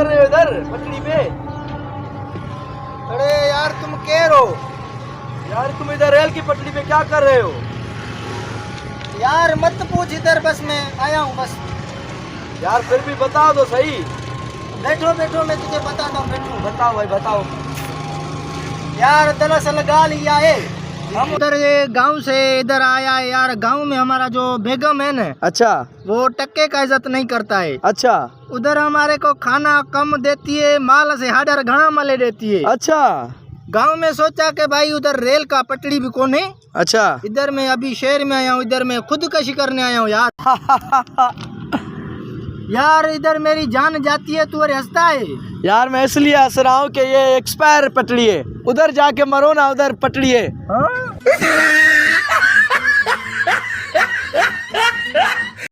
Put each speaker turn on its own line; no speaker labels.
कर रहे हो इधर पटरी पे?
अरे यार तुम कह रहो
यार तुम इधर रेल की पटरी पे क्या कर रहे हो?
यार, मत पूछ, इधर बस मैं आया हूँ बस।
यार फिर भी बताओ तो सही।
बैठो बैठो, मैं तुझे बताता हूँ, बैठो।
बताओ भाई बताओ।
यार दरअसल गाल ये है, हम उधर ये गांव से इधर आया है यार। गांव में हमारा जो बेगम है ना,
अच्छा
वो टक्के का इज्जत नहीं करता है।
अच्छा
उधर हमारे को खाना कम देती है, माल से हाडर घना मले देती है।
अच्छा
गांव में सोचा कि भाई उधर रेल का पटड़ी भी कौन है।
अच्छा।
इधर मैं अभी शहर में आया हूँ, इधर मैं खुदकशी करने आया हूँ यार। यार इधर मेरी जान जाती है, तू और हंसता है।
यार मैं इसलिए हंस रहा हूँ कि ये एक्सपायर पटड़ी है, उधर जाके मरो ना, उधर पटड़ी है।
हाँ?